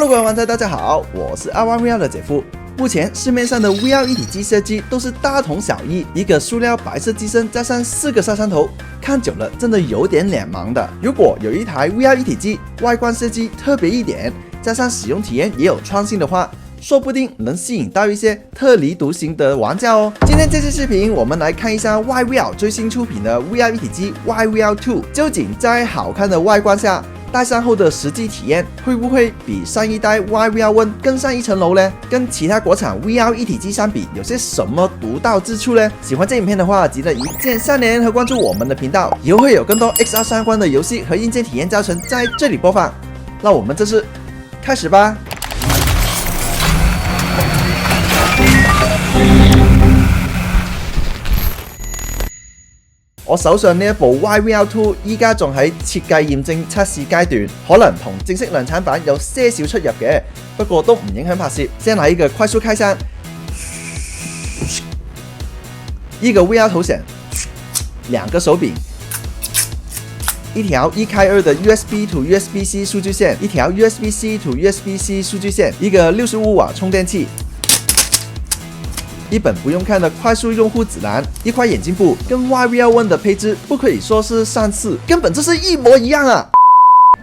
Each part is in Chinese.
Hello， 各位玩家，大家好，我是阿万 VR 的姐夫。目前市面上的 VR 一体机设计都是大同小异，一个塑料白色机身加上4个摄像头，看久了真的有点脸盲的。如果有一台 VR 一体机，外观设计特别一点，加上使用体验也有创新的话，说不定能吸引到一些特立独行的玩家哦。今天这期视频，我们来看一下 YVR 最新出品的 VR 一体机 YVR 2，究竟在好看的外观下，戴上后的实际体验会不会比上一代 YVR One 更上一层楼呢？跟其他国产 VR 一体机相比，有些什么独到之处呢？喜欢这影片的话，记得一键三连和关注我们的频道，以后会有更多 XR 相关的游戏和硬件体验教程在这里播放。那我们这次开始吧。我手上呢一部 YVR 2依家仲喺設計驗證測試階段，可能同正式量產版有些少出入嘅，不過都唔影響拍攝。先來一個快速開箱，一個 VR 頭顯，2個手柄，一條1開2的 USB to USB-C 數據線，一條 USB-C to USB-C 數據線，一個65瓦充電器。一本不用看的快速用户指南，一块眼镜布，跟 YVR One 的配置不可以说是相似，根本就是一模一样啊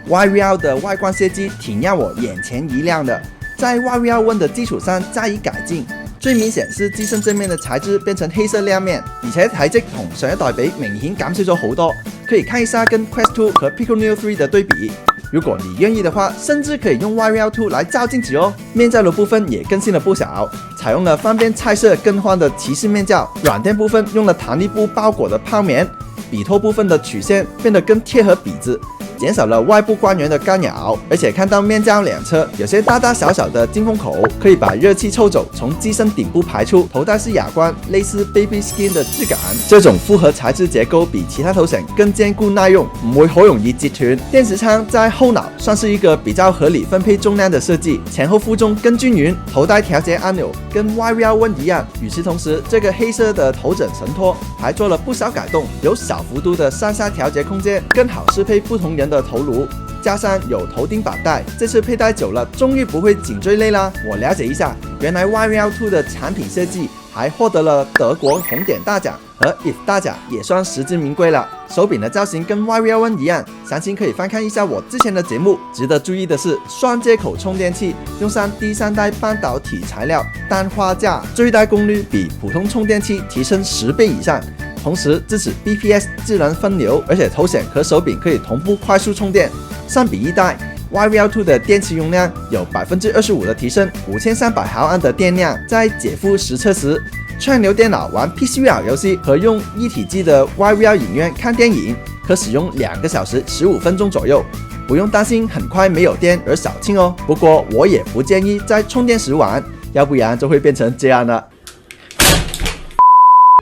！YVR 的外观设计挺让我眼前一亮的，在 YVR One 的基础上加以改進，最明顯是機身正面的材質變成黑色亮面，而且體積同上一代比明顯減少咗好多，可以看一下跟 Quest 2和 Pico Neo 3的對比。如果你願意的話，甚至可以用 YVR 2來照鏡子哦。面罩的部分也更新了不少，採用了方便菜色更換的提示面罩。軟墊部分用了彈力布包裹的泡棉，筆托部分的曲線變得更貼合筆子，減少了外部光源的干擾。而且看到面罩兩側有些大大小小的進風口，可以把熱氣抽走，從機身頂部排出。頭戴式啞光，類似 baby skin 的質感。這種複合材質結構比其他頭顯更堅固耐用，唔會好容易折斷。電池倉在後腦算是一個比較合理分配重量的設計，前後負重更均勻。頭戴調節按鈕跟 YVR One 一樣。與此同時，這個黑色的頭枕神托還做了不少改動，有小幅度的上下調節空間，更好適配不同人的頭顱。加上有頭頂綁帶，這次佩戴久了，終於不會頸椎累啦。我了解一下，原來 YVR 2的產品設計還獲得了德國紅點大獎和 IF 大獎，也算實至名歸了。手柄的造型跟 YVR One 一樣，詳情可以翻看一下我之前的節目。值得注意的是，雙接口充電器用上第3代半導體材料，氮化鎵，最大功率比普通充電器提升10倍以上。同時支持 BPS 自然分流，而且頭顯和手柄可以同步快速充電。相比一代 YVR 2的電池容量有 25% 的提升，5300毫安的電量。在姐夫實測時，串流電腦玩 PCVR 遊戲和用一體機的 YVR 影院看電影，可使用2個小時15分鐘左右，不用擔心很快沒有電而掃興哦。不過我也不建議在充電時玩，要不然就會變成這樣了。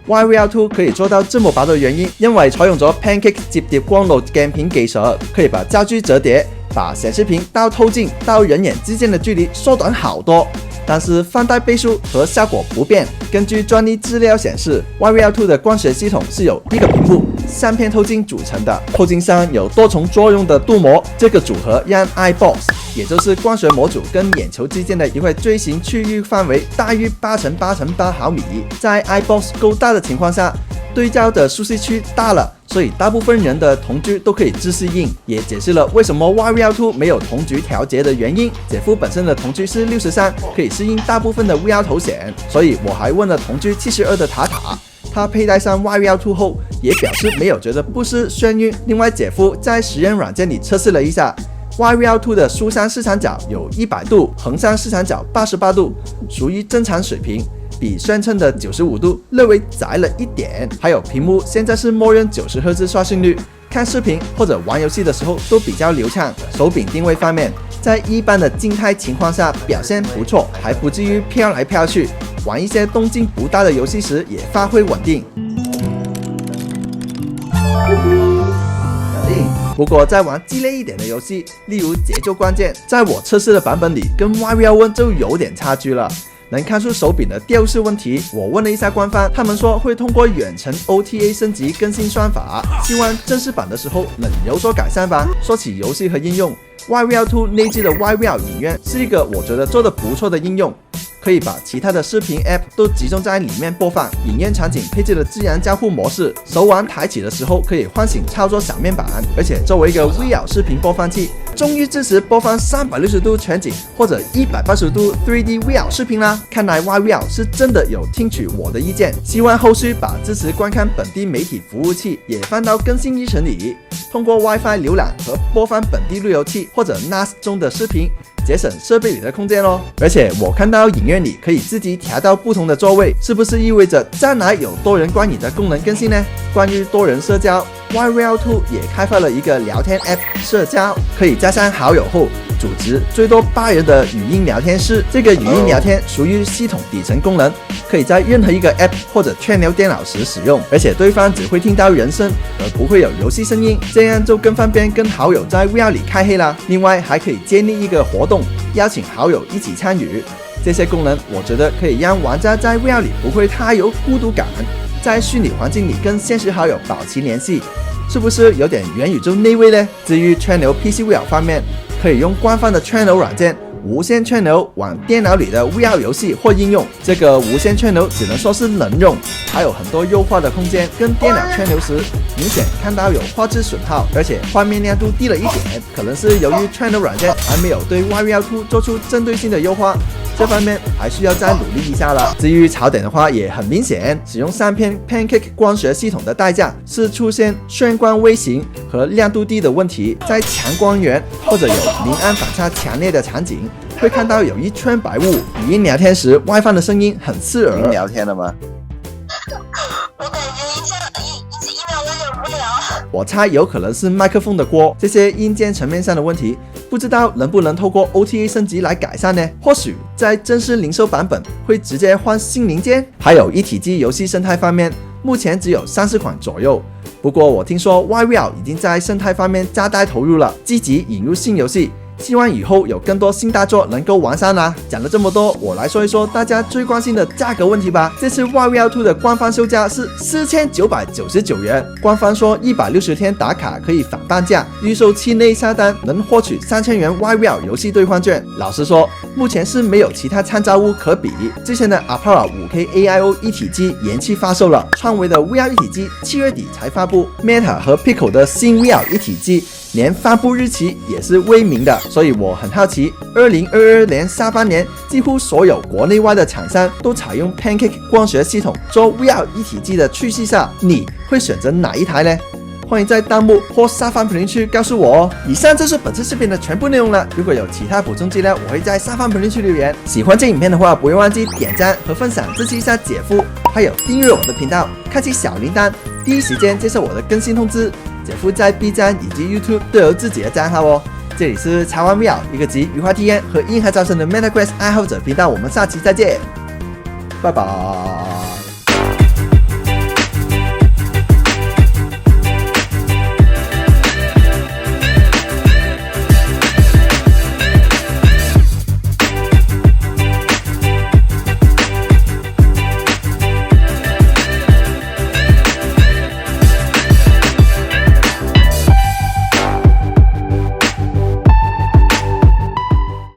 YVR 2可以做到這麼薄的原因，因為採用咗 Pancake 摺疊光路鏡片技術，可以把焦距折疊，把顯示屏到透鏡到人眼之間的距離縮短好多。但是放大倍數和效果不變。根據專利資料顯示 ，YVR 2的光學系統是由一個屏幕、3片透鏡組成的，透鏡上有多重作用的鍍膜，這個組合讓 eyeBox， 也就是光學模組跟眼球之間的一塊錐形區域範圍大於8×8×8毫米，在 eyeBox 夠大的情況下，對焦的舒適區大了。所以大部分人的瞳距都可以自適應，也解釋了為什麼 YVR 2沒有瞳距調節的原因。姐夫本身的瞳距是63，可以適應大部分的 VR 頭顯，所以我還問了瞳距72的塔塔，他佩戴上 YVR 2後也表示沒有覺得不適眩暈。另外，姐夫在實驗軟件裡測試了一下 YVR 2的豎上視場角有100度，橫上視場角88度，屬於正常水平。比宣稱的95度略微窄了一點，還有屏幕現在是默認90赫茲刷新率，看視頻或者玩遊戲的時候都比較流暢。手柄定位方面，在一般的靜態情況下表現不錯，還不至於飄來飄去，玩一些動靜不大的遊戲時也發揮穩定。不過在玩激烈一點的遊戲，例如節奏關鍵，在我測試的版本裡跟 YVR One 就有點差距了。能看出手柄的吊飾問題，我問了一下官方，他們說會通過遠程 OTA 升級更新算法，希望正式版的時候能有所改善吧。說起遊戲和應用 YVR2 内置的 YVR 影院是一个我觉得做得不错的应用，可以把其他的视频 App 都集中在里面播放。影院场景配置了自然交互模式，手腕抬起的时候可以唤醒操作小面板，而且作为一个 VR 视频播放器，终于支持播放360度全景或者180度 3D VR 视频啦！看来 YVR 是真的有听取我的意见，希望后续把支持观看本地媒体服务器也放到更新议程里，通过 WiFi 浏览和播放本地路由器或者 NAS 中的视频，节省设备里的空间哦。而且我看到影院里可以自己调到不同的座位，是不是意味着将来有多人观影的功能更新呢？关于多人社交，YVR2 也开发了一个聊天 App 社交，可以加上好友后组织最多8人的语音聊天室。这个语音聊天属于系统底层功能，可以在任何一个 App 或者串流电脑时使用，而且对方只会听到人声，而不会有游戏声音，这样就更方便跟好友在 VR 里开黑啦。另外还可以建立一个活动，邀请好友一起参与。这些功能我觉得可以让玩家在 VR 里不会太有孤独感，在虚拟环境里跟现实好友保持联系，是不是有点元宇宙内味呢？至于串流 PC VR 方面，可以用官方的串流软件无线串流往电脑里的 VR 游戏或应用。这个无线串流只能说是能用，还有很多优化的空间。跟电脑串流时，明显看到有画质损耗，而且画面亮度低了一点，可能是由于串流软件还没有对 YVR2 做出针对性的优化。这方面还需要再努力一下了。至于槽点的话，也很明显，使用3片 Pancake 光学系统的代价是出现眩光微型和亮度低的问题。在强光源或者有明暗反差强烈的场景，会看到有一圈白雾。语音聊天时，外放的声音很刺耳。您聊天了吗？我感觉一秒有点无聊。我猜有可能是麦克风的锅。这些硬件层面上的问题，不知道能不能透过 OTA 升级来改善呢？或许在正式零售版本会直接换新零件。还有一体机游戏生态方面，目前只有30款左右。不过我听说 YVR 已经在生态方面加大投入了，积极引入新游戏。希望以后有更多新大作能够完善啦。讲了这么多，我来说一说大家最关心的价格问题吧。这次 YVR2 的官方售价是4999元，官方说160天打卡可以返半价，预售期内下单能获取3000元 YVR 游戏兑换券。老实说，目前是没有其他参照物可比。之前的 Apara 5K AIO 一体机延期发售了，创维的 VR 一体机7月底才发布 ，Meta 和 Pico 的新 VR 一体机连发布日期也是未明的，所以我很好奇，2022年下半年几乎所有国内外的厂商都采用 Pancake 光学系统做 VR 一体机的趋势下，你会选择哪一台呢？欢迎在弹幕或下方评论区告诉我哦。以上就是本次视频的全部内容了。如果有其他补充资料，我会在下方评论区留言。喜欢这影片的话，不要忘记点赞和分享，支持一下姐夫，还有订阅我的频道，开启小铃铛，第一时间接受我的更新通知。姐夫在 B 站以及 YouTube 都有自己的账号哦。这里是茶玩 VR， 一个集愉快体验和硬核招生的 MetaQuest 爱好者频道。我们下期再见，拜拜。